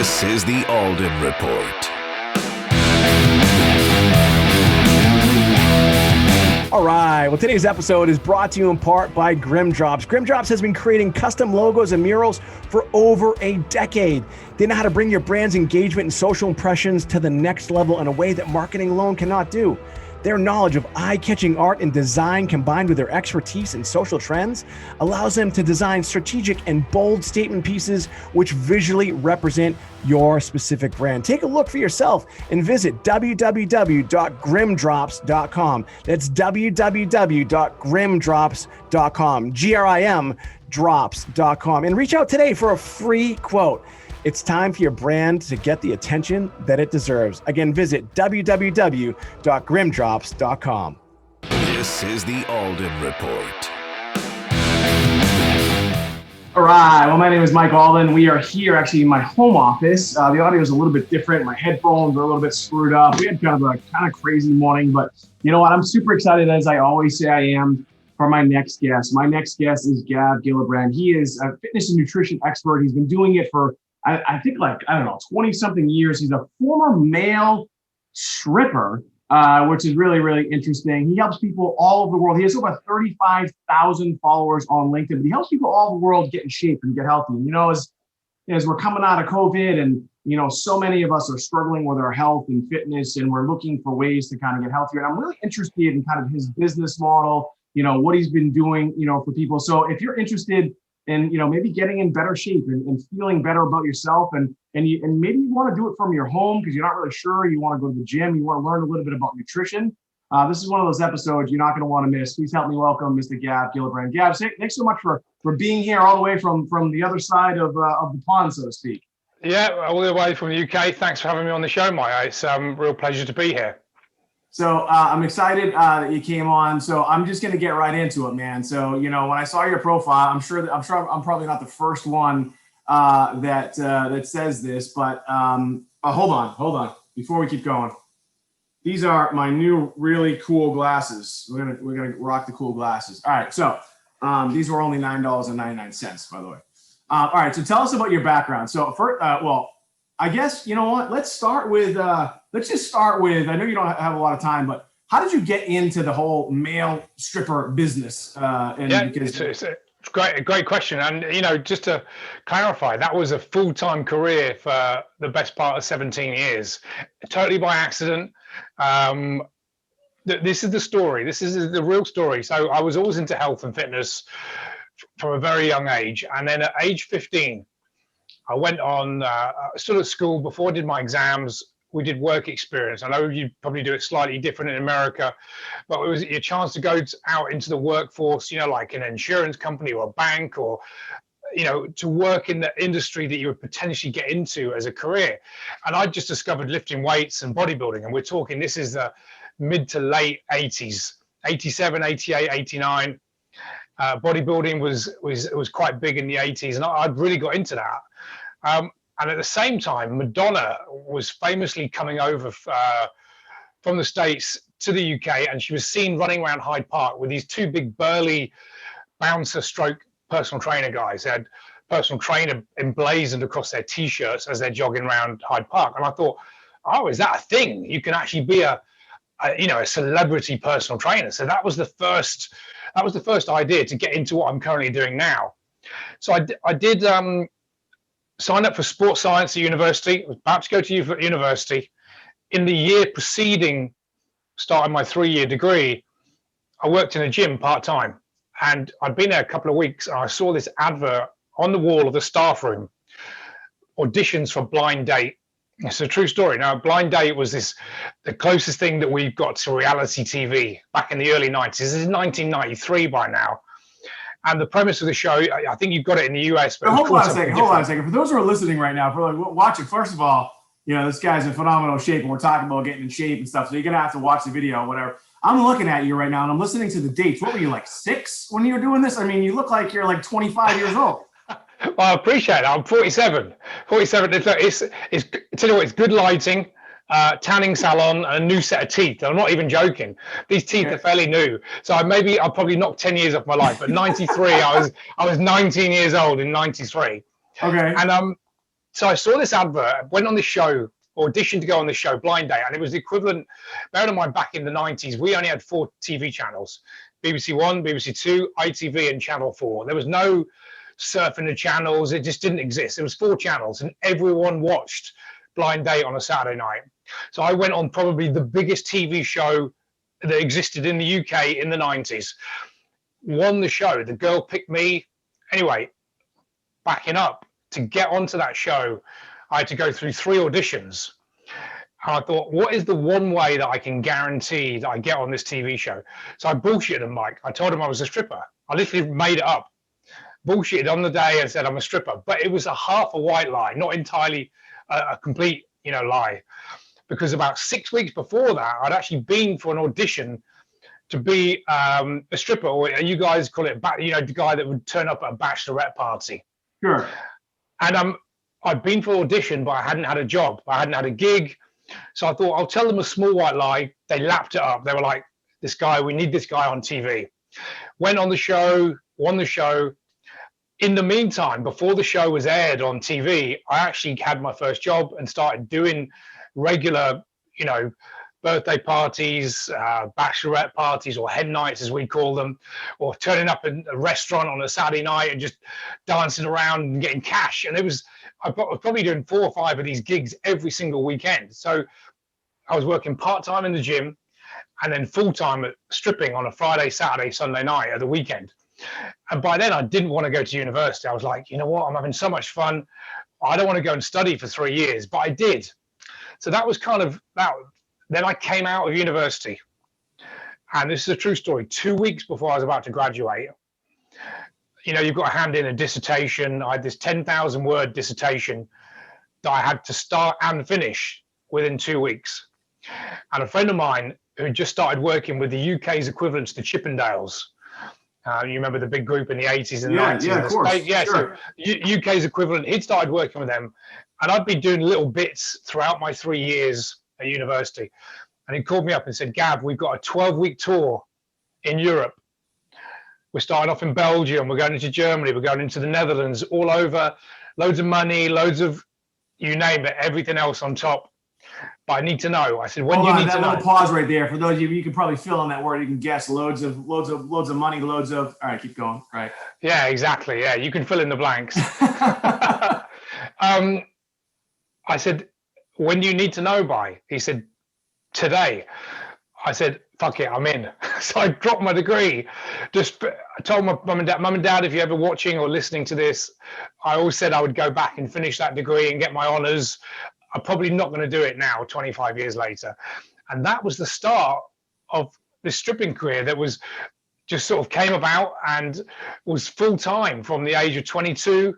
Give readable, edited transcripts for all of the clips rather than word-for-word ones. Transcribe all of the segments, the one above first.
This is the Alden Report. All right, well, today's episode is brought to you in part by Grimdrops. Grimdrops has been creating custom logos and murals for over a decade. They know how to bring your brand's engagement and social impressions to the next level in a way that marketing alone cannot do. Their knowledge of eye-catching art and design combined with their expertise in social trends allows them to design strategic and bold statement pieces which visually represent your specific brand. Take a look for yourself and visit www.grimdrops.com. That's www.grimdrops.com, G-R-I-M drops.com, and reach out today for a free quote. It's time for your brand to get the attention that it deserves. Again, visit www.grimdrops.com. This is the Alden Report. All right. Well, my name is Mike Alden. We are here actually in my home office. The audio is a little bit different. My headphones are a little bit screwed up. We had kind of crazy morning, but you know what? I'm super excited, as I always say I am, for my next guest. My next guest is Gav Gillibrand. He is a fitness and nutrition expert. He's been doing it for I think 20 something years. He's a former male stripper, which is really, really interesting. He helps people all over the world. He has over 35,000 followers on LinkedIn, but he helps people all over the world get in shape and get healthy. And, as we're coming out of COVID and, so many of us are struggling with our health and fitness, and we're looking for ways to kind of get healthier. And I'm really interested in kind of his business model, what he's been doing, for people. So if you're interested and maybe getting in better shape and feeling better about yourself, and maybe you want to do it from your home because you're not really sure, you want to go to the gym, you want to learn a little bit about nutrition. This is one of those episodes you're not going to want to miss. Please help me welcome Mr. Gav Gillibrand. Gav, thanks so much for being here all the way from the other side of the pond, so to speak. Yeah, all the way from the UK. Thanks for having me on the show, Mike. It's a real pleasure to be here. So I'm excited that you came on. So I'm just going to get right into it, man. So, when I saw your profile, I'm sure I'm probably not the first one that says this, but hold on. Before we keep going, these are my new really cool glasses. We're gonna rock the cool glasses. All right. So these were only $9.99, by the way. All right. So tell us about your background. So first, I guess, you know what, let's just start with, I know you don't have a lot of time, but how did you get into the whole male stripper business? It's a great question. And, just to clarify, that was a full-time career for the best part of 17 years, totally by accident. This is the story. This is the real story. So I was always into health and fitness from a very young age. And then at age 15, I went on, still at school, before I did my exams, we did work experience. I know you probably do it slightly different in America, but it was your chance to go out into the workforce, like an insurance company or a bank, or, to work in the industry that you would potentially get into as a career. And I just discovered lifting weights and bodybuilding. And we're talking, this is the mid to late 80s, 87, 88, 89. Bodybuilding was quite big in the 80s, and I'd really got into that. And at the same time, Madonna was famously coming over from the States to the UK, and she was seen running around Hyde Park with these two big burly bouncer stroke personal trainer guys. They had personal trainer emblazoned across their T-shirts as they're jogging around Hyde Park. And I thought, oh, is that a thing? You can actually be a celebrity personal trainer. So that was the first idea to get into what I'm currently doing now. So I did sign up for sports science at university. I was about to go to university. In the year preceding starting my 3-year degree, I worked in a gym part-time, and I'd been there a couple of weeks, and I saw this advert on the wall of the staff room, auditions for Blind Date. It's a true story. Now, Blind Date was the closest thing that we've got to reality TV back in the early 90s. This is 1993 by now. And the premise of the show, I think you've got it in the US. But hold on a second. For those who are listening right now, for watching, first of all, this guy's in phenomenal shape, and we're talking about getting in shape and stuff. So you're going to have to watch the video or whatever. I'm looking at you right now, and I'm listening to the dates. What were you, like 6 when you were doing this? I mean, you look like you're like 25 years old. Well, I appreciate it. I'm 47. 47. It's tell you what, it's good lighting. Tanning salon, and a new set of teeth. I'm not even joking. These teeth are fairly new. So I'll probably knock 10 years off my life. But 93, I was 19 years old in 93. Okay. And So I saw this advert, went on this show, auditioned to go on this show, Blind Date, and it was the equivalent. Bear in mind, back in the 90s, we only had 4 TV channels: BBC One, BBC Two, ITV, and Channel 4. There was no surfing the channels; it just didn't exist. There was 4 channels, and everyone watched Blind Date on a Saturday night. So I went on probably the biggest TV show that existed in the UK in the 90s. Won the show. The girl picked me. Anyway, backing up, to get onto that show, I had to go through 3 auditions. And I thought, what is the one way that I can guarantee that I get on this TV show? So I bullshitted them, Mike. I told them I was a stripper. I literally made it up. Bullshitted on the day and said I'm a stripper. But it was a half a white lie, not entirely a complete, lie. Because about 6 weeks before that, I'd actually been for an audition to be a stripper, or you guys call it, the guy that would turn up at a bachelorette party. Sure. And I'd been for audition, but I hadn't had a job. I hadn't had a gig. So I thought, I'll tell them a small white lie. They lapped it up. They were like, we need this guy on TV. Went on the show, won the show. In the meantime, before the show was aired on TV, I actually had my first job and started doing regular, birthday parties, bachelorette parties, or hen nights as we call them, or turning up in a restaurant on a Saturday night and just dancing around and getting cash. And I was probably doing 4 or 5 of these gigs every single weekend. So I was working part-time in the gym and then full-time at stripping on a Friday, Saturday, Sunday night at the weekend. And by then I didn't want to go to university. I was like, you know what, I'm having so much fun. I don't want to go and study for 3 years, but I did. So that was kind of that. Then I came out of university, and this is a true story. 2 weeks before I was about to graduate, you've got to hand in a dissertation. I had this 10,000 word dissertation that I had to start and finish within 2 weeks. And a friend of mine who had just started working with the UK's equivalent to the Chippendales. You remember the big group in the 80s and 90s? Yeah, of course. Sure. So UK's equivalent, he'd started working with them, and I'd been doing little bits throughout my 3 years at university. And he called me up and said, Gav, we've got a 12-week tour in Europe. We're starting off in Belgium, we're going into Germany, we're going into the Netherlands, all over, loads of money, loads of, you name it, everything else on top. But I need to know. I said, when do you need to know? Little pause right there. For those of you can probably fill in that word. You can guess loads of money, loads of. All right, keep going. All right. Yeah, exactly. Yeah, you can fill in the blanks. I said, when do you need to know by? He said, today. I said, fuck it, I'm in. So I dropped my degree. I told my mum and dad, if you're ever watching or listening to this, I always said I would go back and finish that degree and get my honours. I'm probably not going to do it now, 25 years later. And that was the start of this stripping career that was just sort of came about and was full time from the age of 22.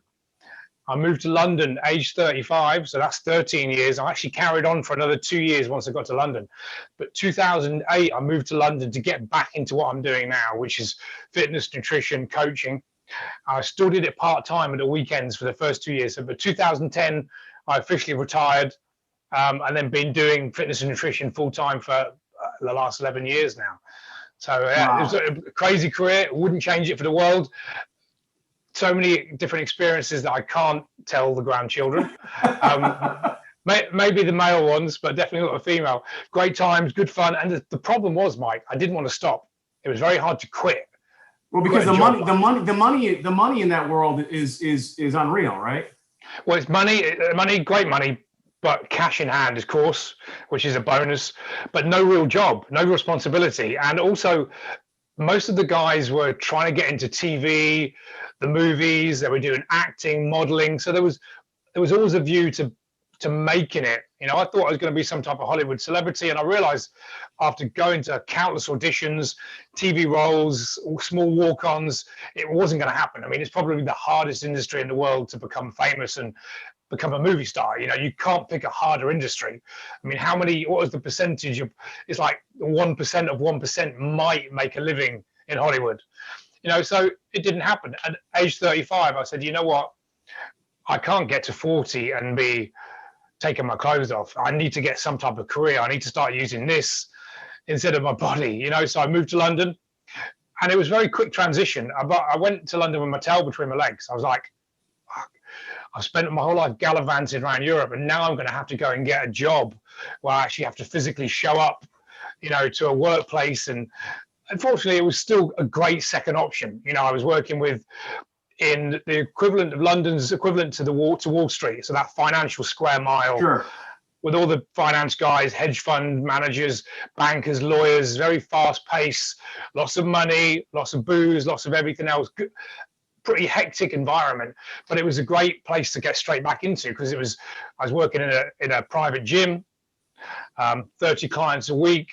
I moved to London age 35, so that's 13 years. I actually carried on for another 2 years once I got to London. But 2008, I moved to London to get back into what I'm doing now, which is fitness, nutrition, coaching. I still did it part-time at the weekends for the first 2 years. So, but 2010, I officially retired, and then been doing fitness and nutrition full-time for the last 11 years now. So wow. It was a crazy career. Wouldn't change it for the world. So many different experiences that I can't tell the grandchildren. Maybe the male ones, but definitely not the female. Great times, good fun. And the problem was, Mike, I didn't want to stop. It was very hard to quit. Well, because the money in that world is unreal, right? Well, it's money, great money, but cash in hand, of course, which is a bonus, but no real job, no responsibility. And also, most of the guys were trying to get into TV, the movies, they were doing acting, modeling. So there was always a view to making it. I thought I was going to be some type of Hollywood celebrity. And I realized after going to countless auditions, TV roles, small walk-ons, it wasn't going to happen. I mean, it's probably the hardest industry in the world to become famous and become a movie star. You can't pick a harder industry. I mean, what was the percentage of, it's like 1% of 1% might make a living in Hollywood. So it didn't happen. At age 35, I said, you know what? I can't get to 40 and be taking my clothes off. I need to get some type of career. I need to start using this instead of my body, So I moved to London, and it was a very quick transition. I went to London with my tail between my legs. I was like, fuck. I've spent my whole life gallivanting around Europe, and now I'm going to have to go and get a job where I actually have to physically show up, to a workplace. And unfortunately, it was still a great second option. I was working in the equivalent of London's equivalent to Wall Street, so that financial square mile. Sure. With all the finance guys, hedge fund managers, bankers, lawyers, very fast pace, lots of money, lots of booze, lots of everything else. Pretty hectic environment, but it was a great place to get straight back into, because I was working in a private gym, 30 clients a week.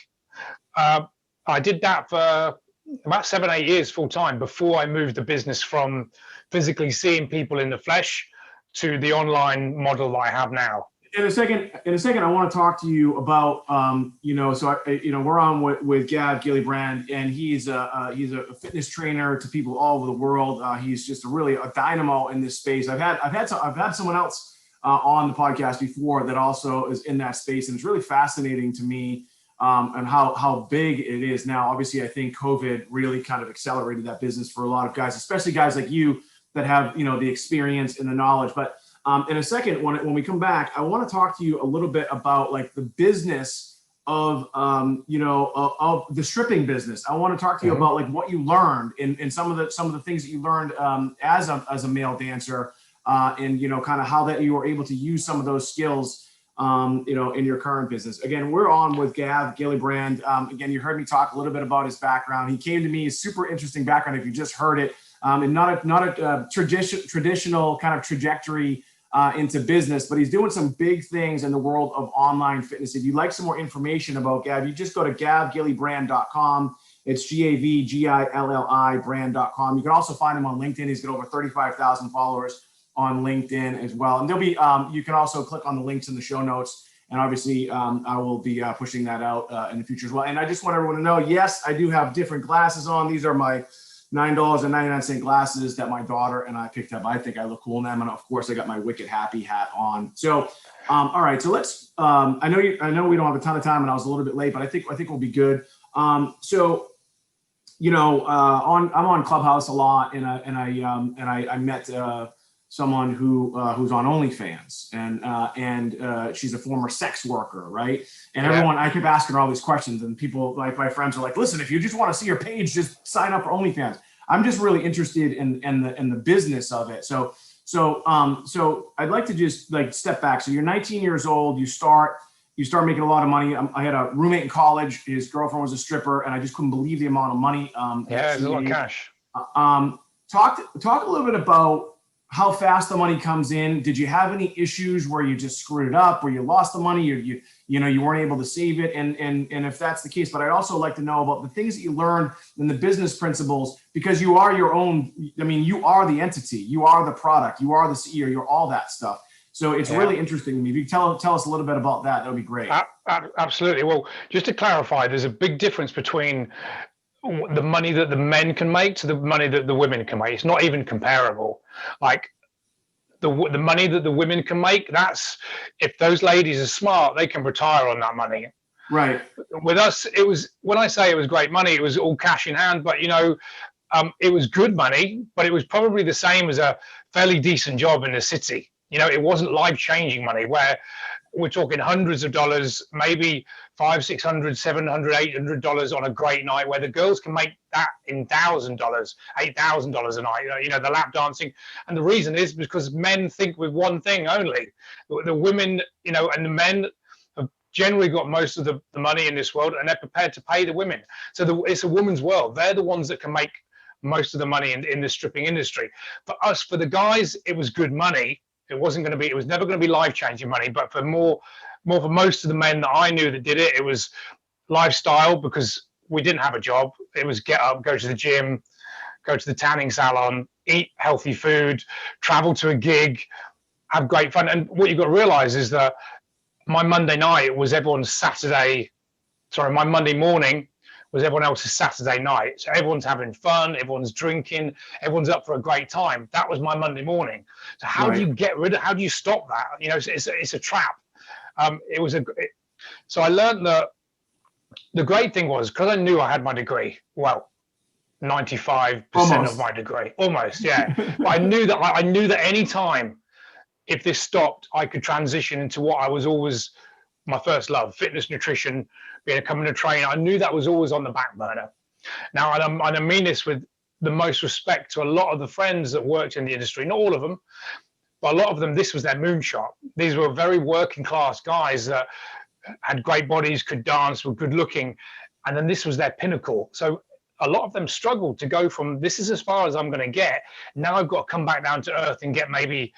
I did that for about 7-8 years full time before I moved the business from physically seeing people in the flesh to the online model that I have now. In a second, I want to talk to you about, we're on with Gav Gillibrand, and he's a fitness trainer to people all over the world. He's just a dynamo in this space. I've had someone else on the podcast before that also is in that space, and it's really fascinating to me, and how big it is now. Obviously, I think COVID really kind of accelerated that business for a lot of guys, especially guys like you that have the experience and the knowledge. But in a second, when we come back, I want to talk to you a little bit about like the business of the stripping business. I want to talk to you about like what you learned in some of the things that you learned as a male dancer, and kind of how that you were able to use some of those skills in your current business. Again, we're on with Gav Gillibrand. Again, you heard me talk a little bit about his background. He came to me, super interesting background if you just heard it, and not a traditional kind of trajectory into business, but he's doing some big things in the world of online fitness. If you'd like some more information about Gav, you just go to gavgillibrand.com. It's GAVGILLI brand.com. You can also find him on LinkedIn. He's got over 35,000 followers on LinkedIn as well. And there'll be, you can also click on the links in the show notes. And obviously I will be pushing that out in the future as well. And I just want everyone to know, yes, I do have different glasses on. These are my $9.99 glasses that my daughter and I picked up. I think I look cool in them. And of course I got my Wicked Happy hat on. So, all right. So let's, I know we don't have a ton of time and I was a little bit late, but I think we'll be good. I'm on Clubhouse a lot, and I met someone who's on OnlyFans, and she's a former sex worker, right? And everyone, I kept asking her all these questions, and people like my friends are like, listen, if you just want to see her page, just sign up for OnlyFans. I'm just really interested in the business of it. So I'd like to just like step back. So you're 19 years old, you start making a lot of money. I had a roommate in college. His girlfriend was a stripper, and I just couldn't believe the amount of money. There's a lot of cash. Talk a little bit about how fast the money comes in. Did you have any issues where you just screwed it up, where you lost the money, or you weren't able to save it? And if that's the case, but I'd also like to know about the things that you learned in the business principles, because you are your own. I mean, you are the entity, you are the product, you are the CEO, you're all that stuff. So it's really interesting to me. If you tell us a little bit about that, that would be great. Absolutely. Well, just to clarify, there's a big difference between the money that the men can make to the money that the women can make. It's not even comparable. Like the money that the women can make, that's, if those ladies are smart, they can retire on that money. Right. With us, it was, when I say it was great money, it was all cash in hand, but it was good money, but it was probably the same as a fairly decent job in the city. It wasn't life-changing money where we're talking hundreds of dollars, maybe $500, $600, $700, $800 on a great night, where the girls can make that in $1,000, $8,000 a night, the lap dancing. And the reason is because men think with one thing only. The women, and the men have generally got most of the money in this world, and they're prepared to pay the women. So it's a woman's world. They're the ones that can make most of the money in the stripping industry. For us, for the guys, it was good money. It was never going to be life-changing money, but for most of the men that I knew that did it, it was lifestyle, because we didn't have a job. It was get up, go to the gym, go to the tanning salon, eat healthy food, travel to a gig, have great fun. And what you've got to realize is that my Monday night was my Monday morning was everyone else's Saturday night. So everyone's having fun, everyone's drinking, everyone's up for a great time. That was my Monday morning. So how do you how do you stop that? It's a trap. So I learned that the great thing was, because I knew I had my degree, well, 95% of my degree, almost, yeah. But I knew that any time if this stopped, I could transition into what I was always my first love, fitness, nutrition, becoming a trainer. I knew that was always on the back burner. Now, and I mean this with the most respect to a lot of the friends that worked in the industry, not all of them, but a lot of them, this was their moonshot. These were very working class guys that had great bodies, could dance, were good looking, and then this was their pinnacle. So a lot of them struggled to go from, this is as far as I'm going to get. Now I've got to come back down to earth and get maybe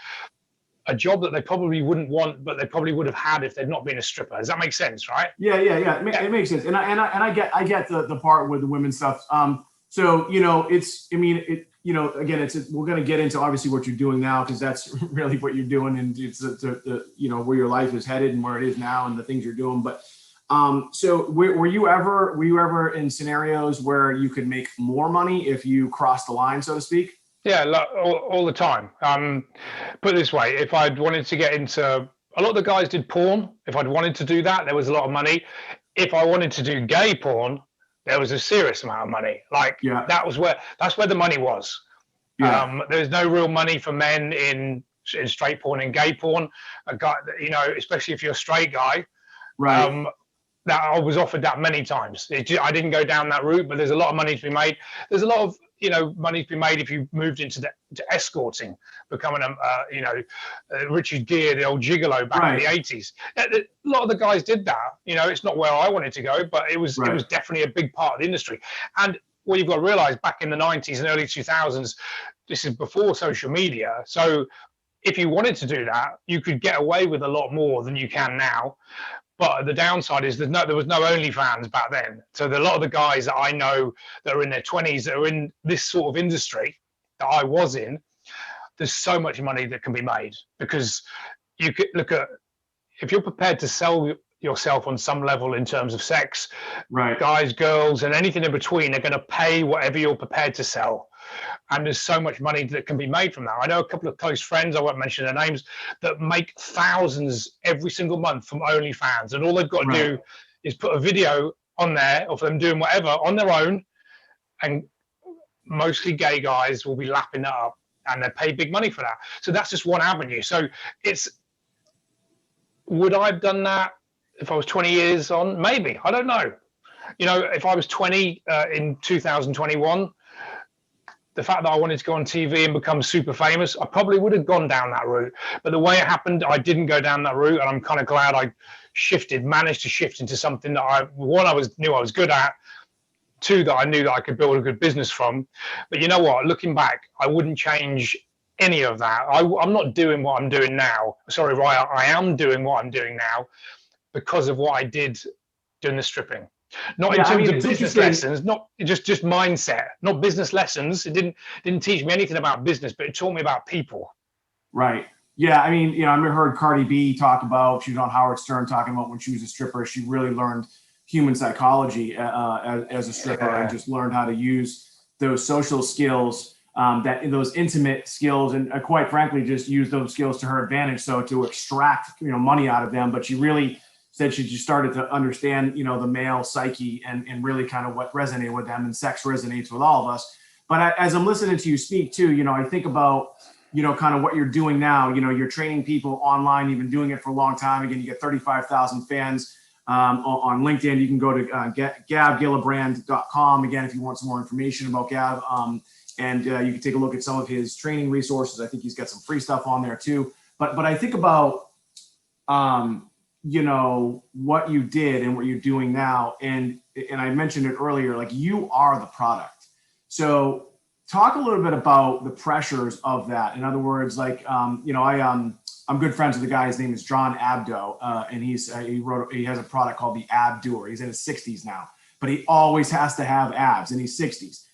a job that they probably wouldn't want, but they probably would have had if they'd not been a stripper. Does that make sense, right? Yeah. It makes sense, and I get the part with the women's stuff. So it's, I mean, again, we're going to get into obviously what you're doing now, because that's really what you're doing, and it's the where your life is headed and where it is now and the things you're doing. But so were you ever in scenarios where you could make more money if you crossed the line, so to speak? Yeah, all the time. Put it this way, if I'd wanted to get into, a lot of the guys did porn. If I'd wanted to do that, there was a lot of money. If I wanted to do gay porn, there was a serious amount of money. Like, that's where the money was. Yeah. There's no real money for men in straight porn and gay porn. A guy, especially if you're a straight guy, right? That I was offered that many times. I didn't go down that route, but there's a lot of money to be made. There's a lot of money to be made if you moved into to escorting, becoming Richard Gere, the old gigolo back in the 80s. A lot of the guys did that. It's not where I wanted to go, but it was definitely a big part of the industry. And what you've got to realize, back in the 90s and early 2000s, this is before social media. So if you wanted to do that, you could get away with a lot more than you can now. But the downside is there was no OnlyFans back then. So a lot of the guys that I know that are in their 20s, that are in this sort of industry that I was in, there's so much money that can be made, because you could look at, if you're prepared to sell yourself on some level in terms of sex, right, guys, girls, and anything in between are going to pay whatever you're prepared to sell. And there's so much money that can be made from that. I know a couple of close friends, I won't mention their names, that make thousands every single month from OnlyFans. And all they've got to do is put a video on there of them doing whatever on their own. And mostly gay guys will be lapping that up, and they pay big money for that. So that's just one avenue. So would I have done that if I was 20 years on? Maybe. I don't know. If I was 20 in 2021, the fact that I wanted to go on TV and become super famous, I probably would have gone down that route. But the way it happened, I didn't go down that route, and I'm kind of glad I managed to shift into something that I knew I was good at, two, that I knew that I could build a good business from. But you know what? Looking back, I wouldn't change any of that. I'm not doing what I'm doing now. Sorry, Ryan, I am doing what I'm doing now because of what I did doing the stripping. Not in terms of business lessons, not just mindset, not business lessons. It didn't teach me anything about business, but it taught me about people. Right. Yeah. I mean, I heard Cardi B talk about, she was on Howard Stern talking about when she was a stripper, she really learned human psychology as a stripper, and just learned how to use those social skills, those intimate skills, and quite frankly, just use those skills to her advantage. So to extract, money out of them. But she really said she just started to understand, the male psyche and really kind of what resonated with them, and sex resonates with all of us. But as I'm listening to you speak too, I think about, kind of what you're doing now. You're training people online. You've been doing it for a long time. Again, you get 35,000 fans on LinkedIn. You can go to GavGillibrand.com. Again, if you want some more information about Gav, and you can take a look at some of his training resources. I think he's got some free stuff on there too. But I think about, what you did and what you're doing now. And I mentioned it earlier, like, you are the product. So talk a little bit about the pressures of that. In other words, like, I'm good friends with a guy, his name is John Abdo. And he has a product called the Ab Doer. He's in his 60s now, but he always has to have abs in his 60s.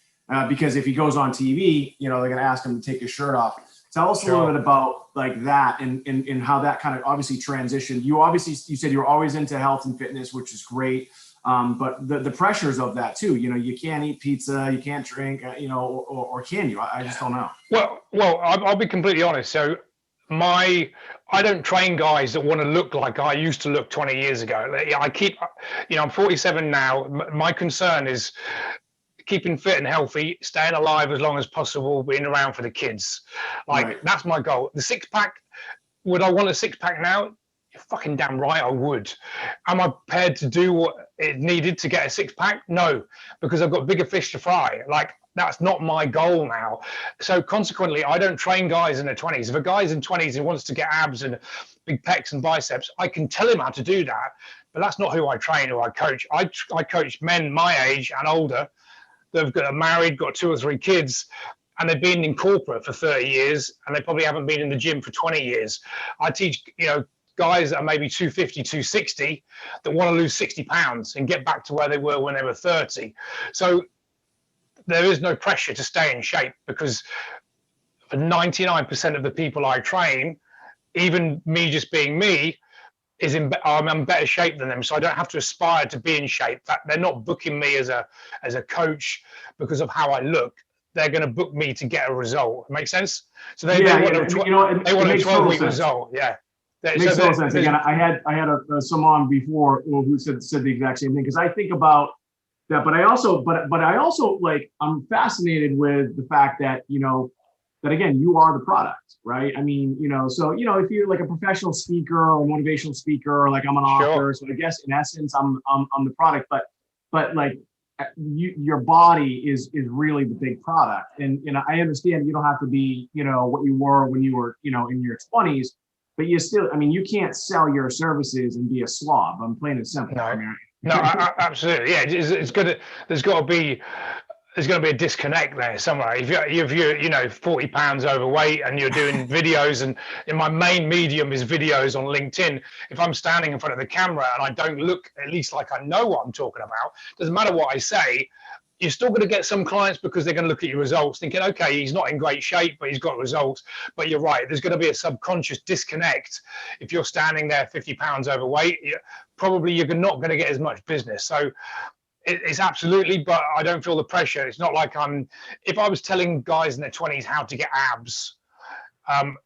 Because if he goes on TV, they're going to ask him to take his shirt off. Tell us a little bit about like that and how that kind of obviously transitioned. You said you were always into health and fitness, which is great. But the pressures of that too, you can't eat pizza, you can't drink, or can you? I just don't know. Well, I'll be completely honest. So I don't train guys that want to look like I used to look 20 years ago. I'm 47 now. My concern is keeping fit and healthy, staying alive as long as possible, being around for the kids. That's my goal. The six pack, would I want a six pack now? You're fucking damn right I would. Am I prepared to do what it needed to get a six pack? No, because I've got bigger fish to fry. Like, that's not my goal now. So consequently, I don't train guys in their 20s. If a guy's in 20s and wants to get abs and big pecs and biceps, I can tell him how to do that, but that's not who I train or I coach. I coach men my age and older that are married, got 2 or 3 kids, and they've been in corporate for 30 years, and they probably haven't been in the gym for 20 years. I teach, guys that are maybe 250, 260 that want to lose 60 pounds and get back to where they were when they were 30. So there is no pressure to stay in shape, because for 99% of the people I train, even me just being me, I'm in better shape than them. So I don't have to aspire to be in shape. They're not booking me as a coach because of how I look. They're going to book me to get a result. Make sense? So they want a 12-week result. Yeah. It makes total sense. Again, I had someone before who said the exact same thing, because I think about that, but I also like, I'm fascinated with the fact that that again, you are the product, right? I mean, so if you're like a professional speaker or a motivational speaker, or like I'm an author, so I guess in essence I'm the product, but like your body is really the big product, and I understand you don't have to be what you were when you were in your 20s. But you still, I mean, you can't sell your services and be a slob. I'm plain and simple. No, absolutely. Yeah, it's good. There's got to be a disconnect there somewhere. If you're 40 pounds overweight and you're doing videos, and in my main medium is videos on LinkedIn, if I'm standing in front of the camera and I don't look at least like I know what I'm talking about, doesn't matter what I say, you're still going to get some clients, because they're going to look at your results thinking, okay, he's not in great shape, but he's got results. But you're right, there's going to be a subconscious disconnect. If you're standing there 50 pounds overweight, probably you're not going to get as much business. So it's absolutely, but I don't feel the pressure. It's not like if I was telling guys in their 20s how to get abs,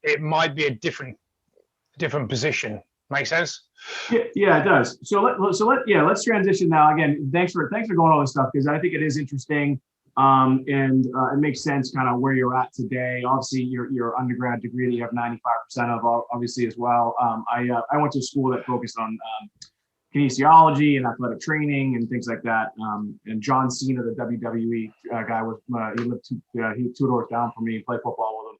it might be a different position. Make sense? Yeah, it does. So let's transition now. Again, thanks for going all this stuff, because I think it is interesting, and it makes sense kind of where you're at today. Obviously, your undergrad degree that you have 95% of, obviously, as well. I went to a school that focused on kinesiology and athletic training and things like that. And John Cena, the WWE guy, he lived 2 doors down from me. Played football with him.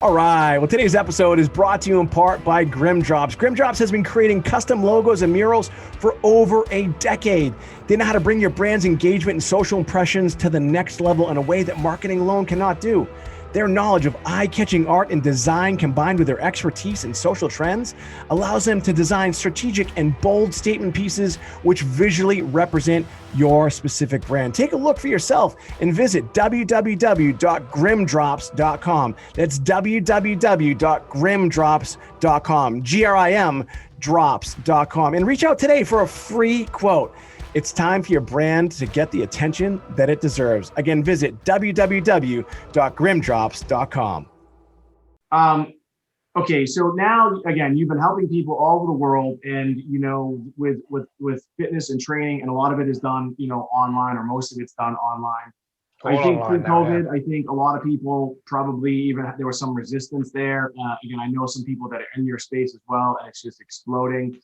All right. Well, today's episode is brought to you in part by Grimdrops. Grimdrops has been creating custom logos and murals for over a decade. They know how to bring your brand's engagement and social impressions to the next level in a way that marketing alone cannot do. Their knowledge of eye-catching art and design, combined with their expertise in social trends, allows them to design strategic and bold statement pieces which visually represent your specific brand. Take a look for yourself and visit www.grimdrops.com. That's www.grimdrops.com, Grim drops.com, and reach out today for a free quote. It's time for your brand to get the attention that it deserves. Again, visit www.grimdrops.com. Okay, so now again, you've been helping people all over the world, and with fitness and training, and a lot of it is done online, or most of it's done online. I think through COVID, I think a lot of people probably even there was some resistance there. Again, I know some people that are in your space as well, and it's just exploding.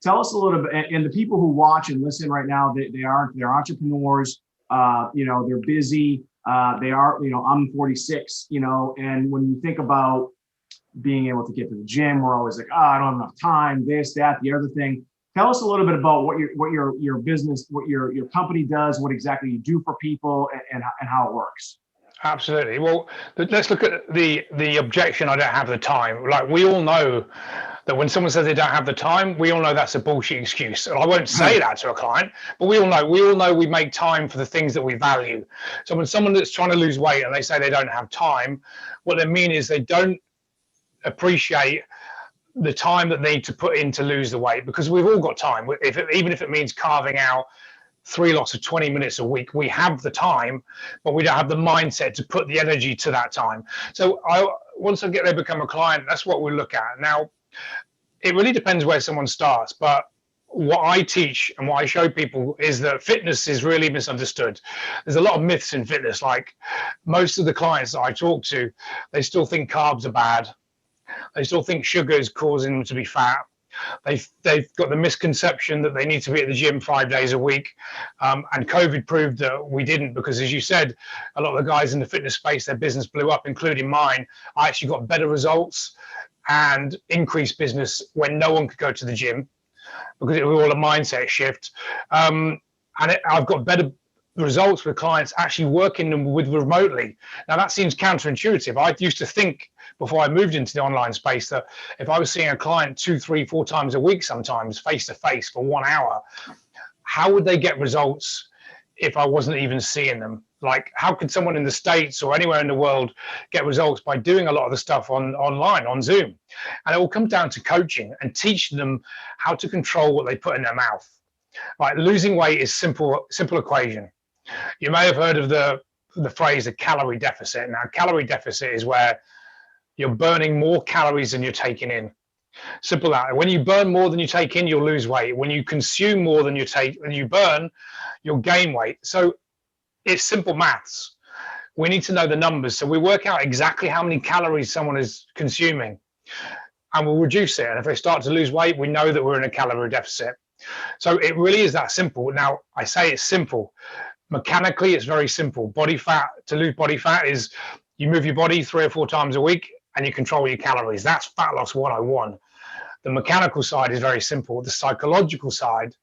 Tell us a little bit, and the people who watch and listen right now, they're entrepreneurs, they're busy, they are, I'm 46, and when you think about being able to get to the gym, we're always like, I don't have enough time, this, that, the other thing. Tell us a little bit about what your business, what your company does, what exactly you do for people, and how it works. Absolutely. Well, let's look at the objection, I don't have the time. Like, we all know that when someone says they don't have the time, we all know that's a bullshit excuse. And I won't say that to a client, but we all know we make time for the things that we value. So when someone that's trying to lose weight and they say they don't have time, what they mean is they don't appreciate the time that they need to put in to lose the weight, because we've all got time. Even if it means carving out 3 lots of 20 minutes a week, we have the time, but we don't have the mindset to put the energy to that time. So once they become a client, that's what we look at. Now, it really depends where someone starts, but what I teach and what I show people is that fitness is really misunderstood. There's a lot of myths in fitness. Like, most of the clients that I talk to, they still think carbs are bad. They still think sugar is causing them to be fat. They've got the misconception that they need to be at the gym 5 days a week. And COVID proved that we didn't, because as you said, a lot of the guys in the fitness space, their business blew up, including mine. I actually got better results and increased business when no one could go to the gym, because it was all a mindset shift. I've got better results with clients actually working with remotely. Now that seems counterintuitive. I used to think before I moved into the online space that if I was seeing a client 2, 3, 4 times a week, sometimes face to face for 1 hour, how would they get results if I wasn't even seeing them? Like, how could someone in the States or anywhere in the world get results by doing a lot of the stuff online, on Zoom? And it will come down to coaching and teaching them how to control what they put in their mouth. Like, losing weight is simple equation. You may have heard of the phrase a calorie deficit. Now, calorie deficit is where you're burning more calories than you're taking in. Simple that. When you burn more than you take in, you'll lose weight. When you consume more than you burn, you'll gain weight. So it's simple maths. We need to know the numbers. So we work out exactly how many calories someone is consuming, and we'll reduce it. And if they start to lose weight, we know that we're in a calorie deficit. So it really is that simple. Now, I say it's simple. Mechanically, it's very simple. Body fat, to lose body fat is you move your body 3 or 4 times a week and you control your calories. That's fat loss 101. The mechanical side is very simple. The psychological side,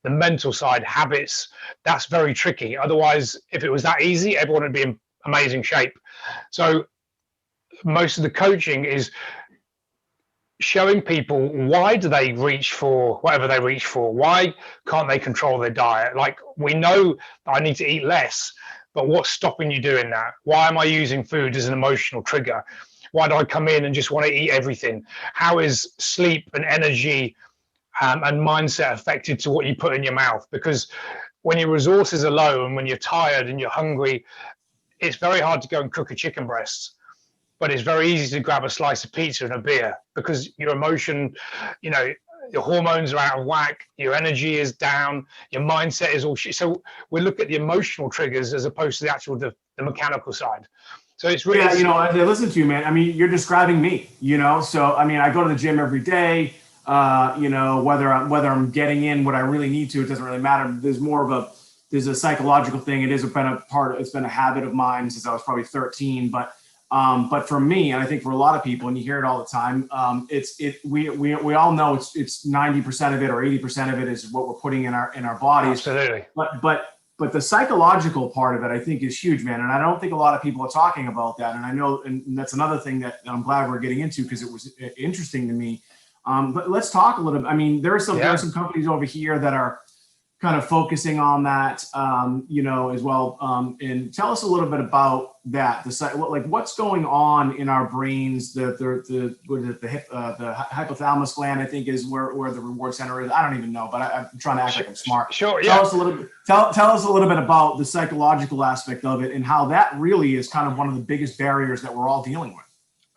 the mental side, habits, that's very tricky. Otherwise, if it was that easy, everyone would be in amazing shape. So most of the coaching is showing people, why do they reach for whatever they reach for? Why can't they control their diet? Like, we know that I need to eat less, but what's stopping you doing that? Why am I using food as an emotional trigger? Why do I come in and just want to eat everything? How is sleep and energy and mindset affected to what you put in your mouth? Because when your resources are low and when you're tired and you're hungry, it's very hard to go and cook a chicken breast. But it's very easy to grab a slice of pizza and a beer, because your emotion, your hormones are out of whack, your energy is down, your mindset is all shit. So we look at the emotional triggers as opposed to the actual, the mechanical side. So it's really, as I listen to you, man, I mean, you're describing me, so, I mean, I go to the gym every day, whether I'm getting in what I really need to, it doesn't really matter. There's a psychological thing. It's been a habit of mine since I was probably 13, but for me, and I think for a lot of people, and you hear it all the time, we all know it's 90% of it or 80% of it is what we're putting in our bodies. Absolutely. But the psychological part of it, I think, is huge, man. And I don't think a lot of people are talking about that. And I know, and that's another thing that I'm glad we're getting into, because it was interesting to me. But let's talk a little bit. I mean, there are some companies over here that are kind of focusing on that, as well. And tell us a little bit about that. Like, what's going on in our brains? The hypothalamus gland, I think, is where the reward center is. I don't even know, but I'm trying to act like I'm smart. Sure. Tell us a little bit. Tell us a little bit about the psychological aspect of it and how that really is kind of one of the biggest barriers that we're all dealing with.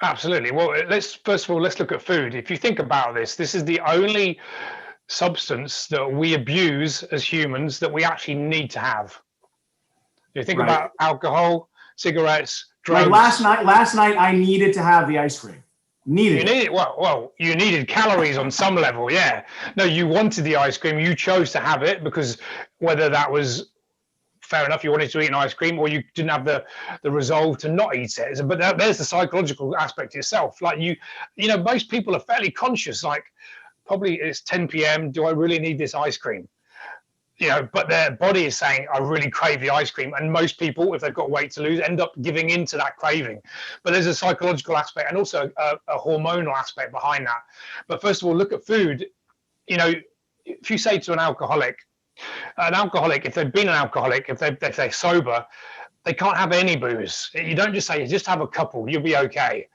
Absolutely. Well, let's look at food. If you think about this is the only substance that we abuse as humans that we actually need to have. You think about alcohol, cigarettes, drugs. Like last night I needed to have the ice cream. You needed calories on some level. Yeah. No, you wanted the ice cream. You chose to have it because whether that was fair enough, you wanted to eat an ice cream, or you didn't have the resolve to not eat it. But there's the psychological aspect itself. Like most people are fairly conscious, like, probably it's 10 p.m. Do I really need this ice cream? But their body is saying, I really crave the ice cream. And most people, if they've got weight to lose, end up giving into that craving. But there's a psychological aspect and also a hormonal aspect behind that. But first of all, look at food. If you say to an alcoholic, if they've been an alcoholic, if they're sober, they can't have any booze. You don't just say, just have a couple, you'll be okay.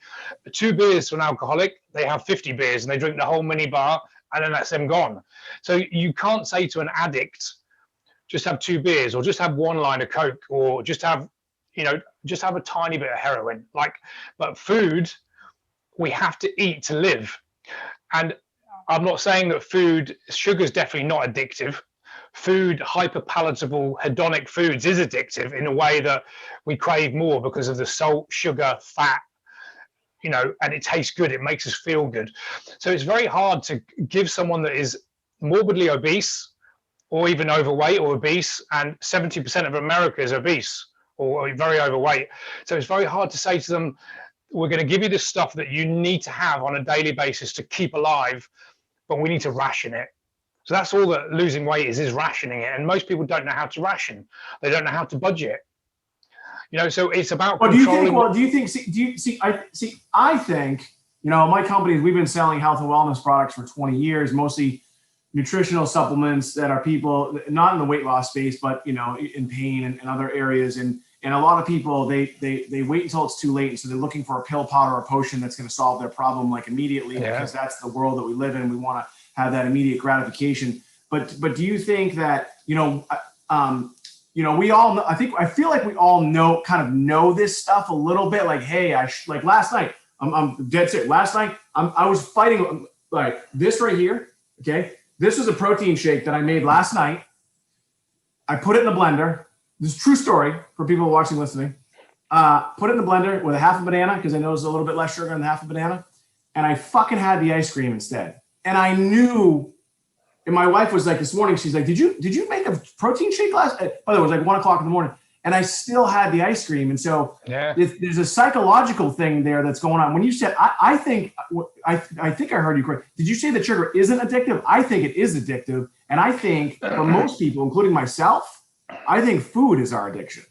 2 beers to an alcoholic, they have 50 beers and they drink the whole mini bar, and then that's them gone. So you can't say to an addict, just have 2 beers, or just have 1 line of Coke, or just have a tiny bit of heroin. But food, we have to eat to live. And I'm not saying that sugar's definitely not addictive. Food, hyperpalatable, hedonic foods is addictive in a way that we crave more because of the salt, sugar, fat, and it tastes good. It makes us feel good. So it's very hard to give someone that is morbidly obese or even overweight or obese, and 70% of America is obese or very overweight. So it's very hard to say to them, we're going to give you this stuff that you need to have on a daily basis to keep alive, but we need to ration it. So that's all that losing weight is rationing it. And most people don't know how to ration. They don't know how to budget. So it's about controlling. I think, my company, we've been selling health and wellness products for 20 years, mostly nutritional supplements that are people not in the weight loss space, but, in pain and other areas. And a lot of people, they wait until it's too late. And so they're looking for a pill, powder, or potion that's going to solve their problem like immediately, because that's the world that we live in. We want to have that immediate gratification. But do you think that, we all know, I feel like we all know this stuff a little bit. Like, hey, like last night, I'm dead serious. Last night, I was fighting like this right here. Okay. This was a protein shake that I made last night. I put it in a blender. This is a true story for people watching, listening. Put it in the blender with a half a banana, because I know there's a little bit less sugar in the half a banana. And I fucking had the ice cream instead. And I knew, and my wife was like this morning, she's like, did you make a protein shake last? By the way, it was like 1 o'clock in the morning. And I still had the ice cream. And so there's a psychological thing there that's going on. When you said, I think I heard you correct. Did you say that sugar isn't addictive? I think it is addictive. And I think for most people, including myself, I think food is our addiction.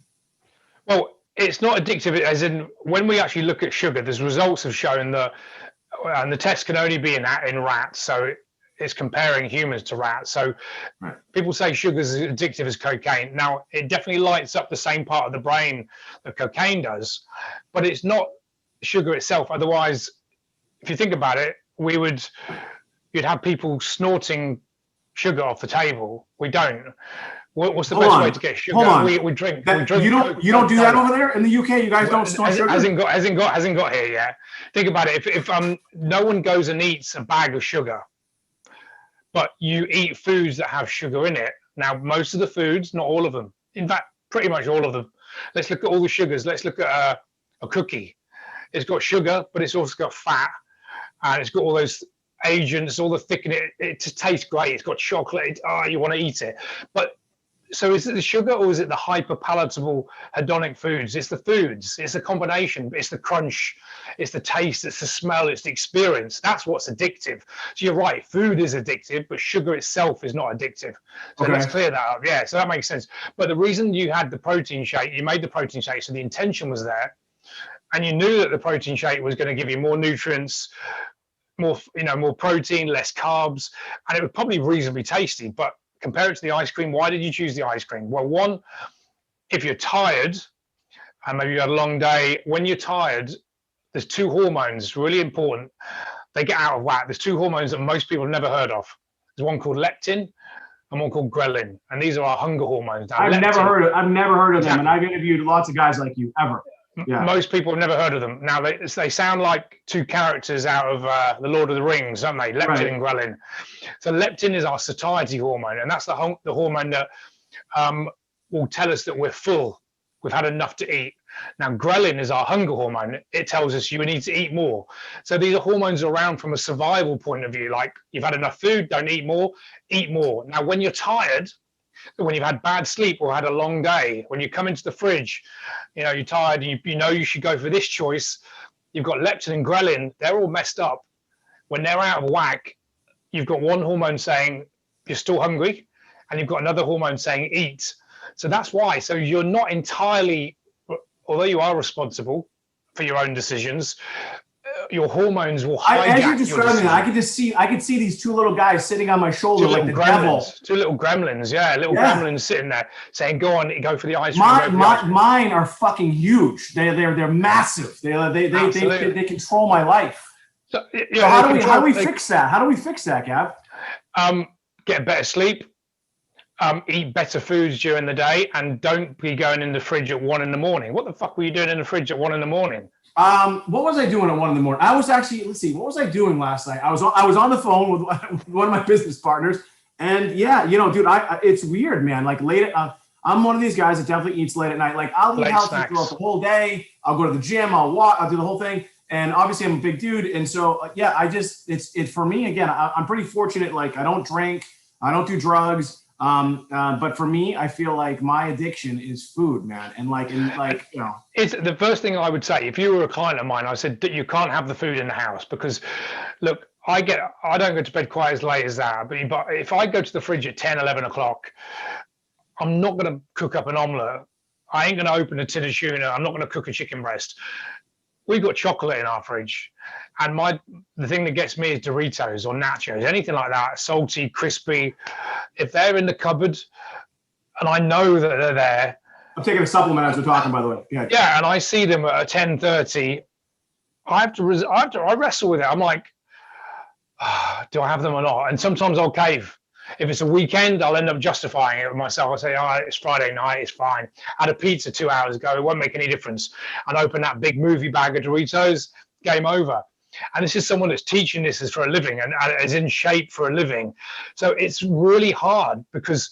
Well, it's not addictive as in when we actually look at sugar, there's results have shown that, and the test can only be in rats. So it's comparing humans to rats. So people say sugar is as addictive as cocaine. Now, it definitely lights up the same part of the brain that cocaine does, but it's not sugar itself. Otherwise, if you think about it, you'd have people snorting sugar off the table. We don't. What's the best way to get sugar? We drink. You don't do that over there in the UK. You guys don't snort sugar. Hasn't got here yet. Think about it. If no one goes and eats a bag of sugar, but you eat foods that have sugar in it. Now, most of the foods, not all of them. In fact, pretty much all of them. Let's look at all the sugars. Let's look at a cookie. It's got sugar, but it's also got fat, and it's got all those agents, all the thickening. It just tastes great. It's got chocolate. You want to eat it, but. So is it the sugar or is it the hyper palatable hedonic foods? It's the foods. It's a combination. It's the crunch. It's the taste. It's the smell. It's the experience. That's what's addictive. So you're right. Food is addictive, but sugar itself is not addictive. So let's clear that up. Yeah. So that makes sense. But the reason you had the protein shake, you made the protein shake, so the intention was there, and you knew that the protein shake was going to give you more nutrients, more protein, less carbs, and it was probably reasonably tasty, but compare it to the ice cream. Why did you choose the ice cream? Well, one, if you're tired and maybe you had a long day, when you're tired, there's two hormones, really important. They get out of whack. There's two hormones that most people have never heard of. There's one called leptin and one called ghrelin. And these are our hunger hormones. Now, I've never heard of them. And I've interviewed lots of guys like you ever. Yeah. Most people have never heard of them. Now, they sound like two characters out of The Lord of the Rings, don't they? Leptin and ghrelin. So leptin is our satiety hormone, and that's the hormone that will tell us that we're full, we've had enough to eat. Now, ghrelin is our hunger hormone. It tells us you need to eat more. So these are hormones around from a survival point of view, like you've had enough food, don't eat more, eat more. Now, when you're tired, when you've had bad sleep or had a long day, when you come into the fridge, you're tired and you know you should go for this choice, you've got leptin and ghrelin, they're all messed up. When they're out of whack, you've got one hormone saying you're still hungry and you've got another hormone saying eat. So that's why. So you're not entirely, although you are responsible for your own decisions, your hormones will hijack. As you're describing it, I could see these two little guys sitting on my shoulder like the devil. Two little gremlins, gremlins sitting there saying, "Go on, go for the ice cream." Mine are fucking huge. They're massive. They control my life. So how do we fix that? How do we fix that, Gav? Get better sleep. Eat better foods during the day, and don't be going in the fridge at 1 a.m. What the fuck were you doing in the fridge at 1 a.m? What was I doing at 1 a.m? I was actually, what was I doing last night? I was on the phone with one of my business partners, and dude, it's weird, man. Like I'm one of these guys that definitely eats late at night. Like I'll eat healthy throughout the whole day. I'll go to the gym. I'll walk. I'll do the whole thing. And obviously I'm a big dude. And so, yeah, it's for me, again, I'm pretty fortunate. Like I don't drink, I don't do drugs. But for me, I feel like my addiction is food, man. And it's the first thing I would say. If you were a client of mine, I said that you can't have the food in the house because look, I don't go to bed quite as late as that, but if I go to the fridge at 10, 11 o'clock, I'm not going to cook up an omelette. I ain't going to open a tin of tuna. I'm not going to cook a chicken breast. We've got chocolate in our fridge. And the thing that gets me is Doritos or nachos, anything like that, salty, crispy. If they're in the cupboard and I know that they're there. I'm taking a supplement as we're talking, by the way. Yeah, and I see them at 10:30. I wrestle with it. I'm like, do I have them or not? And sometimes I'll cave. If it's a weekend, I'll end up justifying it with myself. I'll say, it's Friday night, it's fine. I had a pizza 2 hours ago, it won't make any difference. And open that big movie bag of Doritos, game over. And this is someone that's teaching this is for a living and is in shape for a living. So it's really hard because,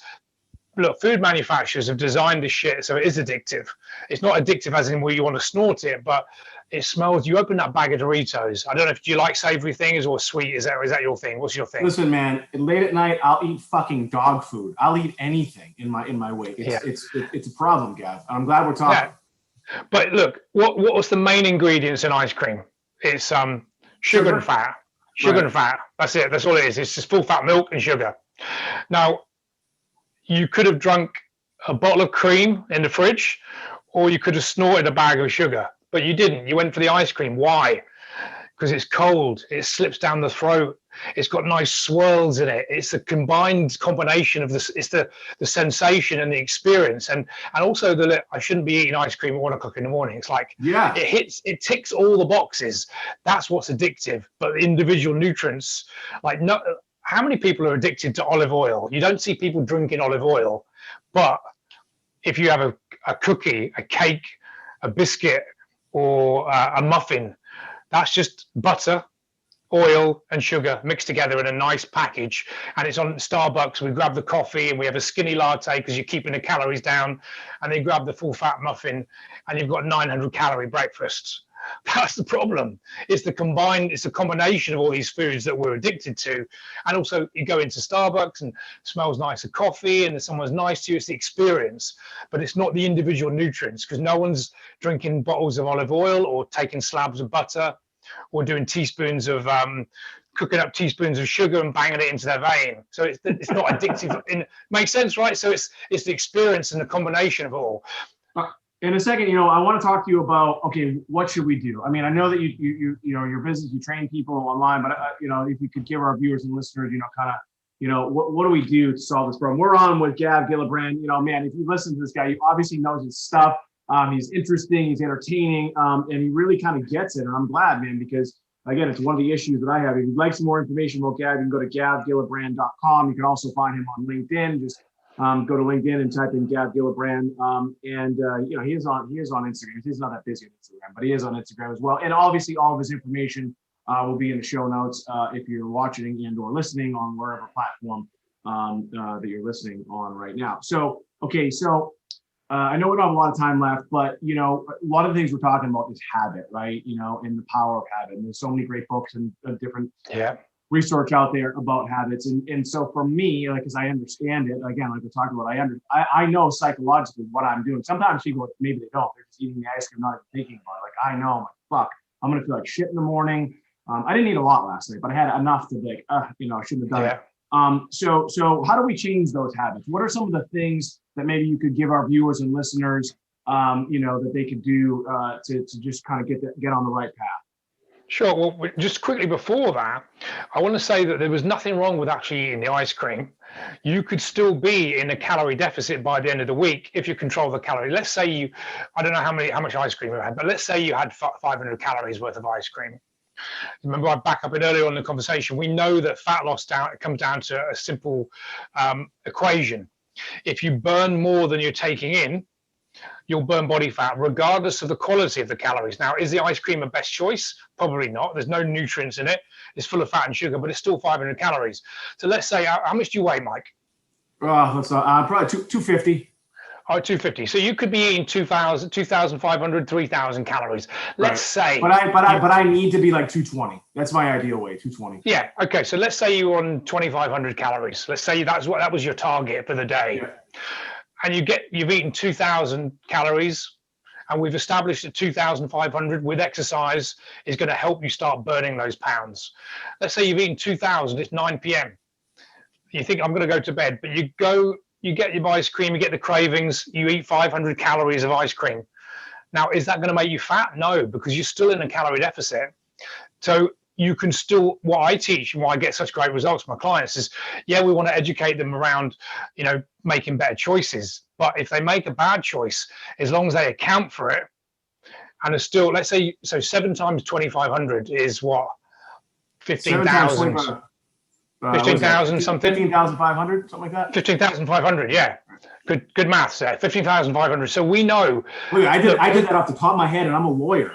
look, food manufacturers have designed this shit so it is addictive. It's not addictive as in where you want to snort it, but it smells. You open that bag of Doritos. I don't know if you like savory things or sweet. Is that your thing? What's your thing? Listen, man. Late at night, I'll eat fucking dog food. I'll eat anything in my weight. It's a problem, Gav. I'm glad we're talking. Yeah. But look, what was the main ingredients in ice cream? It's sugar and fat. Sugar and fat. That's it. That's all it is. It's just full fat milk and sugar. Now, you could have drunk a bottle of cream in the fridge, or you could have snorted a bag of sugar. But you didn't. You went for the ice cream. Why? Because it's cold. It slips down the throat. It's got nice swirls in it. It's a combination of this. It's the sensation and the experience, and also I shouldn't be eating ice cream at 1 o'clock in the morning. It's like it ticks all the boxes. That's what's addictive. But the individual nutrients, how many people are addicted to olive oil? You don't see people drinking olive oil, but if you have a cookie, a cake, a biscuit, or a muffin, that's just butter, oil, and sugar mixed together in a nice package. And it's on Starbucks. We grab the coffee and we have a skinny latte because you're keeping the calories down. And then you grab the full fat muffin and you've got 900 calorie breakfast. That's the problem. It's a combination of all these foods that we're addicted to. And also you go into Starbucks and it smells nice of coffee and someone's nice to you. It's the experience, but it's not the individual nutrients because no one's drinking bottles of olive oil or taking slabs of butter or doing cooking up teaspoons of sugar and banging it into their vein. So it's not addictive. Makes sense, right? So it's the experience and the combination of all. In a second, I want to talk to you about, okay, what should we do? I mean, I know that your business, you train people online, but if you could give our viewers and listeners, what do we do to solve this problem? We're on with Gav Gillibrand. Man, if you listen to this guy, you obviously knows his stuff. He's interesting, he's entertaining, and he really kind of gets it. And I'm glad, man, because again, it's one of the issues that I have. If you'd like some more information about Gav, you can go to gavgillibrand.com. You can also find him on LinkedIn. Just go to LinkedIn and type in Gav Gillibrand. He is on Instagram. He's not that busy on Instagram, but he is on Instagram as well. And obviously all of his information will be in the show notes if you're watching and or listening on wherever platform that you're listening on right now. So, okay. So I know we don't have a lot of time left, but a lot of the things we're talking about is habit, right? And the power of habit. And there's so many great books and different research out there about habits. And so for me, as I understand it, again, like we talked about, I know psychologically what I'm doing. Sometimes people, maybe they don't, they're just eating the ice cream, not even thinking about it. Like I know, I'm like, fuck, I'm going to feel like shit in the morning. I didn't eat a lot last night, but I had enough to be I shouldn't have done it. So how do we change those habits? What are some of the things that maybe you could give our viewers and listeners, that they could do to just kind of get on the right path? Sure. Well, just quickly before that, I want to say that there was nothing wrong with actually eating the ice cream. You could still be in a calorie deficit by the end of the week if you control the calorie. Let's say I don't know how much ice cream you had, but let's say you had 500 calories worth of ice cream. Remember, I back up it earlier on in the conversation. We know that fat loss comes down to a simple equation. If you burn more than you're taking in, you'll burn body fat regardless of the quality of the calories. Now, is the ice cream a best choice? Probably not. There's no nutrients in it. It's full of fat and sugar, but it's still 500 calories. So let's say, how much do you weigh, Mike? Probably 250. Oh, 250. So you could be eating 2,000, 2,500, 3,000 calories. Let's say. But I need to be like 220. That's my ideal weight, 220. Yeah. Okay. So let's say you're on 2,500 calories. Let's say that was your target for the day, and you've eaten 2,000 calories, and we've established that 2,500 with exercise is going to help you start burning those pounds. Let's say you've eaten 2,000. It's 9 p.m. You think I'm going to go to bed, but you get your ice cream, you get the cravings, you eat 500 calories of ice cream. Now, is that going to make you fat? No, because you're still in a calorie deficit. So you can still, what I teach and why I get such great results from my clients is, we want to educate them around, making better choices. But if they make a bad choice, as long as they account for it, and are still, let's say, so 7 times 2,500 is what? 15,000. 15,000 something? 15,500, something like that? 15,500, yeah. Good maths there. 15,500. So we know. Look, I did that off the top of my head, and I'm a lawyer.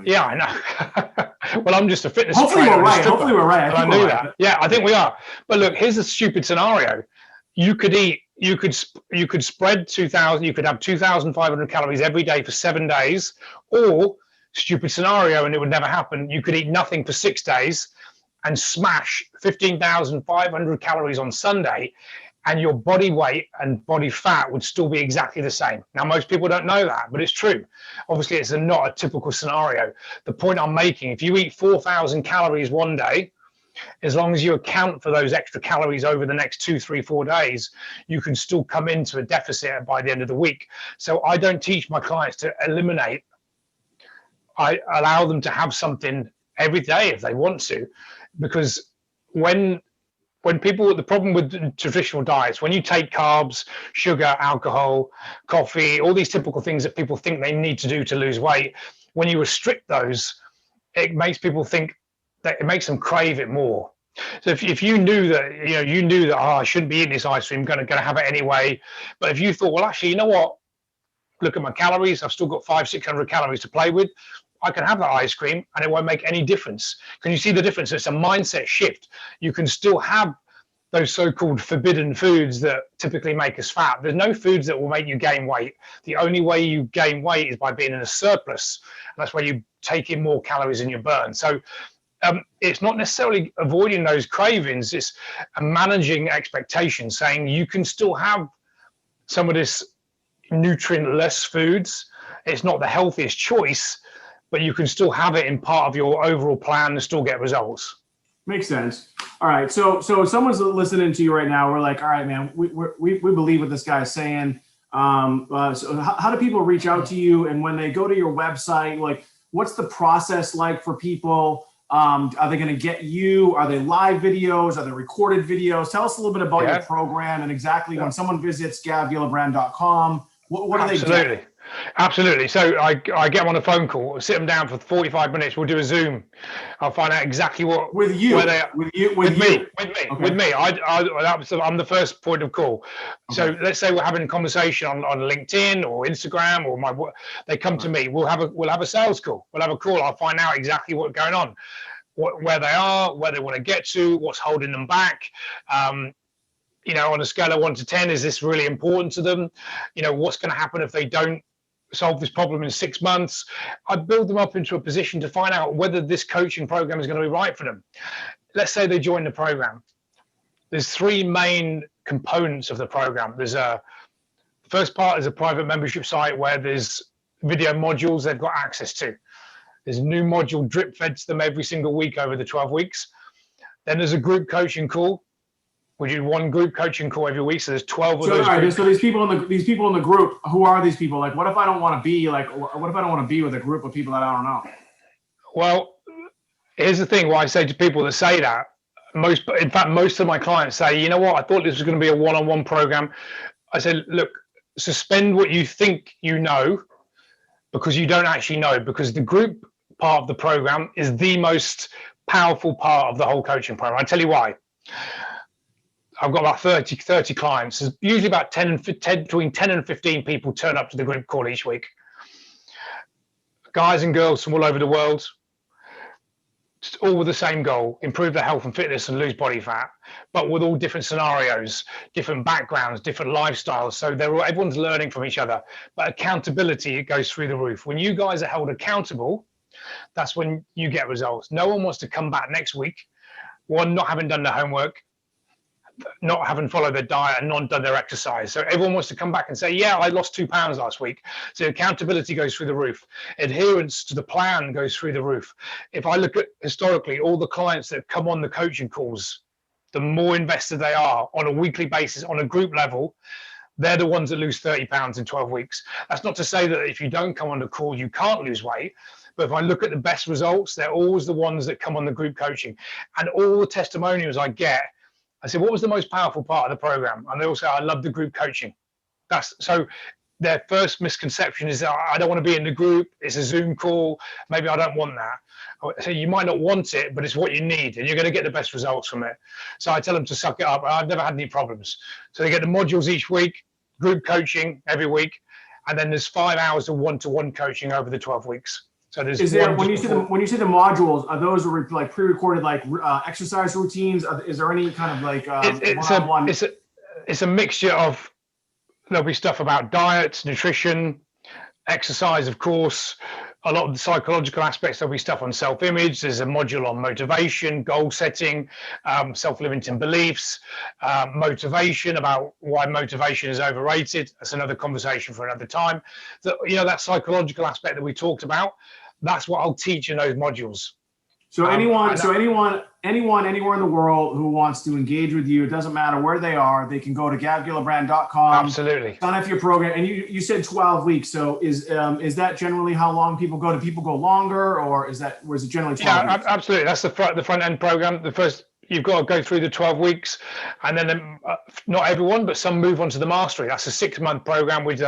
Yeah, I know. Well, I'm just a fitness Hopefully trainer. Hopefully we're right. I knew that. Yeah, I think we are. But look, here's a stupid scenario. You could spread 2,000. You could have 2,500 calories every day for 7 days, or stupid scenario, and it would never happen. You could eat nothing for 6 days and smash 15,500 calories on Sunday, and your body weight and body fat would still be exactly the same. Now, most people don't know that, but it's true. Obviously, it's not a typical scenario. The point I'm making, if you eat 4,000 calories one day, as long as you account for those extra calories over the next 2, 3, 4 days, you can still come into a deficit by the end of the week. So I don't teach my clients to eliminate. I allow them to have something every day if they want to, because when people, the problem with traditional diets, when you take carbs, sugar, alcohol, coffee, all these typical things that people think they need to do to lose weight, when you restrict those, it makes people think that it makes them crave it more. So if you knew that, I shouldn't be eating this ice cream, I'm going to have it anyway. But if you thought, well, actually, you know what? Look at my calories. I've still got 500-600 calories to play with. I can have that ice cream and it won't make any difference. Can you see the difference? It's a mindset shift. You can still have those so-called forbidden foods that typically make us fat. There's no foods that will make you gain weight. The only way you gain weight is by being in a surplus. And that's where you take in more calories in your burn. So it's not necessarily avoiding those cravings. It's managing expectations, saying you can still have some of this nutrient-less foods. It's not the healthiest choice, but you can still have it in part of your overall plan and still get results. Makes sense. All right. So someone's listening to you right now. We're like, all right, man, we believe what this guy's saying. So how do people reach out to you? And when they go to your website, like, what's the process like for people? Are they going to get you? Are they live videos? Are they recorded videos? Tell us a little bit about your program and exactly when someone visits gavgillibrand.com, what do they get? Absolutely. So I get them on a phone call, sit them down for 45 minutes. We'll do a Zoom. I'll find out exactly what with you, where they are. with me. Okay. With me. I'm the first point of call. Okay. So let's say we're having a conversation on LinkedIn or Instagram or they come to me. We'll have a sales call. We'll have a call. I'll find out exactly what's going on, where they are, where they want to get to, what's holding them back. On a scale of 1 to 10, is this really important to them? What's going to happen if they don't solve this problem in 6 months? I build them up into a position to find out whether this coaching program is going to be right for them. Let's say they join the program. There's 3 main components of the program. There's first part is a private membership site where there's video modules they've got access to. There's a new module drip fed to them every single week over the 12 weeks. Then there's a group coaching call. We do 1 group coaching call every week, so there's 12 of those. Right, so these people in the group, who are these people? Like, what if I don't want to be with a group of people that I don't know? Well, here's the thing. Why I say to people that say that, most of my clients say, you know what, I thought this was going to be a one-on-one program. I said, look, suspend what you think you know, because you don't actually know, because the group part of the program is the most powerful part of the whole coaching program. I tell you why. I've got about 30 clients. There's usually about between 10 and 15 people turn up to the group call each week. Guys and girls from all over the world. all with the same goal: improve their health and fitness and lose body fat, but with all different scenarios, different backgrounds, different lifestyles. So everyone's learning from each other. But accountability, it goes through the roof. When you guys are held accountable, that's when you get results. No one wants to come back next week, one, not having done their homework, not having followed their diet, and not done their exercise. So everyone wants to come back and say, yeah, I lost 2 pounds last week. So accountability goes through the roof. Adherence to the plan goes through the roof. If I look at historically, all the clients that come on the coaching calls, the more invested they are on a weekly basis, on a group level, they're the ones that lose 30 pounds in 12 weeks. That's not to say that if you don't come on the call, you can't lose weight. But if I look at the best results, they're always the ones that come on the group coaching. And all the testimonials I get, I said, what was the most powerful part of the program? And they all say, I love the group coaching. So their first misconception is that I don't want to be in the group. It's a Zoom call. Maybe I don't want that. So you might not want it, but it's what you need, and you're going to get the best results from it. So I tell them to suck it up. I've never had any problems. So they get the modules each week, group coaching every week, and then there's 5 hours of one-to-one coaching over the 12 weeks. So there's when you say the modules, are those like pre-recorded like exercise routines? Is there any kind of like one-on-one? It's a mixture of, there'll be stuff about diet, nutrition, exercise, of course, a lot of the psychological aspects. There'll be stuff on self-image. There's a module on motivation, goal setting, self-limiting beliefs, motivation, about why motivation is overrated. That's another conversation for another time. That psychological aspect that we talked about, that's what I'll teach in those modules. So anyone anywhere in the world who wants to engage with you, it doesn't matter where they are, they can go to gavgillibrand.com. Absolutely. Sign up for your program. And you said 12 weeks. So is that generally how long people go? Do people go longer, or is it generally 12 weeks? Absolutely. That's the front end program. The first, you've got to go through the 12 weeks, and then not everyone, but some move on to the mastery. That's a 6-month program with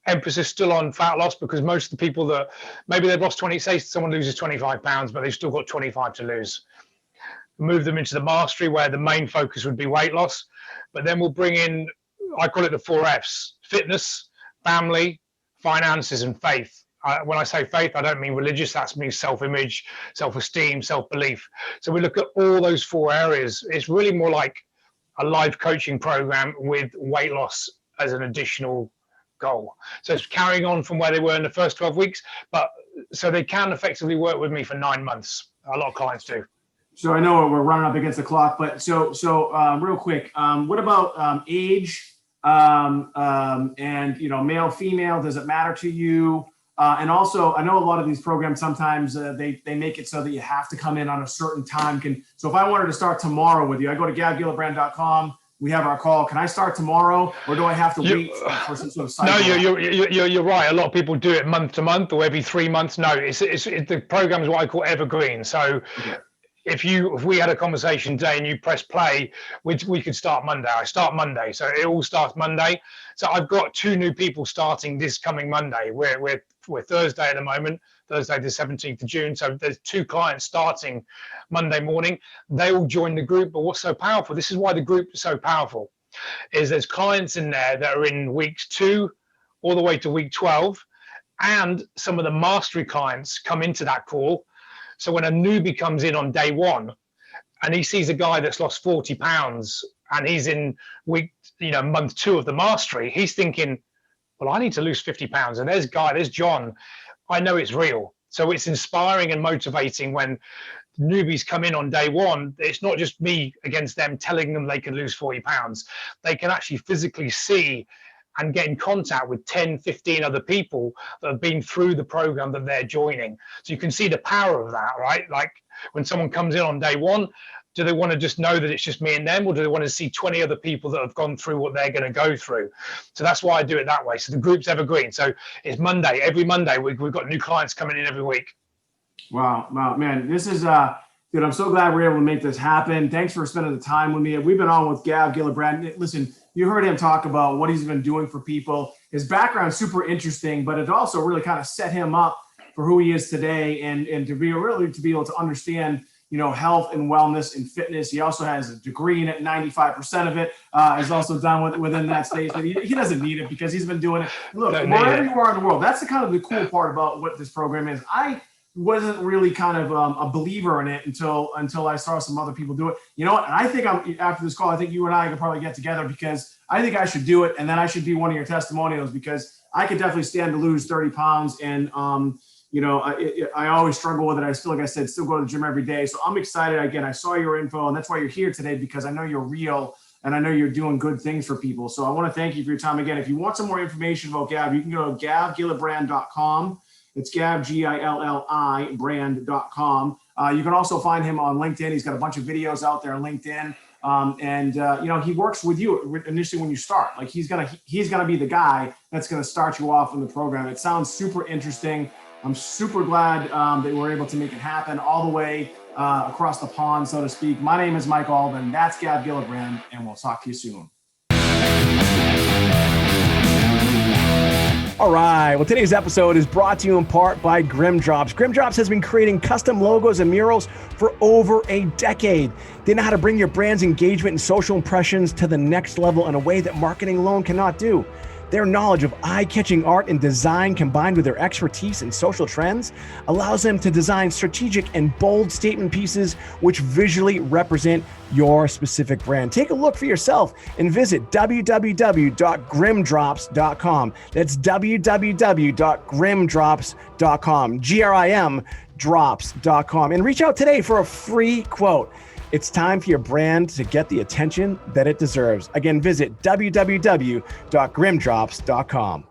emphasis still on fat loss, because most of the people that maybe they've lost 20, say someone loses 25 pounds, but they've still got 25 to lose. Move them into the mastery, where the main focus would be weight loss. But then we'll bring in, I call it the 4 Fs: fitness, family, finances, and faith. When I say faith, I don't mean religious. That means self-image, self-esteem, self-belief. So we look at all those 4 areas. It's really more like a live coaching program with weight loss as an additional goal. So it's carrying on from where they were in the first 12 weeks, but so they can effectively work with me for 9 months. A lot of clients do. So I know we're running up against the clock, but so real quick, what about age and male, female? Does it matter to you? And also, I know a lot of these programs sometimes they make it so that you have to come in on a certain time. So if I wanted to start tomorrow with you, I go to gavgillibrand.com. We have our call. Can I start tomorrow, or do I have to wait for some sort of cycle? No, you're right. A lot of people do it month to month or every 3 months. No, the program is what I call evergreen. So if we had a conversation today and you press play, we could start Monday. I start Monday, so it all starts Monday. So I've got 2 new people starting this coming Monday. We're Thursday at the moment, Thursday the 17th of June. So there's 2 clients starting Monday morning. They all join the group. But what's so powerful, this is why the group is so powerful, is there's clients in there that are in weeks 2 all the way to week 12. And some of the mastery clients come into that call. So when a newbie comes in on day 1 and he sees a guy that's lost 40 pounds and he's in month 2 of the mastery, he's thinking, well, I need to lose 50 pounds. And there's John. I know it's real. So it's inspiring and motivating when newbies come in on day 1. It's not just me against them telling them they can lose 40 pounds. They can actually physically see and get in contact with 10, 15 other people that have been through the program that they're joining. So you can see the power of that, right? Like when someone comes in on day 1, do they want to just know that it's just me and them, or do they want to see 20 other people that have gone through what they're going to go through? So that's why I do it that way. So the group's evergreen. So it's Monday. Every Monday, we've got new clients coming in every week. Wow, man, this is dude, I'm so glad we're able to make this happen. Thanks for spending the time with me. We've been on with Gav Gillibrand. Listen, you heard him talk about what he's been doing for people. His background's super interesting, but it also really kind of set him up for who he is today, and to be able to understand, health and wellness and fitness. He also has a degree in it. 95% of it is also done within that space, but he doesn't need it because he's been doing it. Look, wherever you are in the world, that's the kind of the cool part about what this program is. wasn't really kind of a believer in it until I saw some other people do it. You know what? And I think after this call, I think you and I could probably get together, because I think I should do it. And then I should be one of your testimonials, because I could definitely stand to lose 30 pounds. And, I always struggle with it. I still, like I said, still go to the gym every day. So I'm excited. Again, I saw your info, and that's why you're here today, because I know you're real and I know you're doing good things for people. So I want to thank you for your time again. If you want some more information about Gav, you can go to gavgillibrand.com. It's Gav, Gilli, brand.com. You can also find him on LinkedIn. He's got a bunch of videos out there on LinkedIn. He works with you initially when you start. Like he's gonna be the guy that's gonna start you off in the program. It sounds super interesting. I'm super glad that we're able to make it happen all the way across the pond, so to speak. My name is Mike Alden. That's Gav Gillibrand, and we'll talk to you soon. All right. Well, today's episode is brought to you in part by Grimdrops. Grimdrops has been creating custom logos and murals for over a decade. They know how to bring your brand's engagement and social impressions to the next level in a way that marketing alone cannot do. Their knowledge of eye-catching art and design, combined with their expertise in social trends, allows them to design strategic and bold statement pieces which visually represent your specific brand. Take a look for yourself and visit www.grimdrops.com. That's www.grimdrops.com, Grim drops.com, and reach out today for a free quote. It's time for your brand to get the attention that it deserves. Again, visit www.grimdrops.com.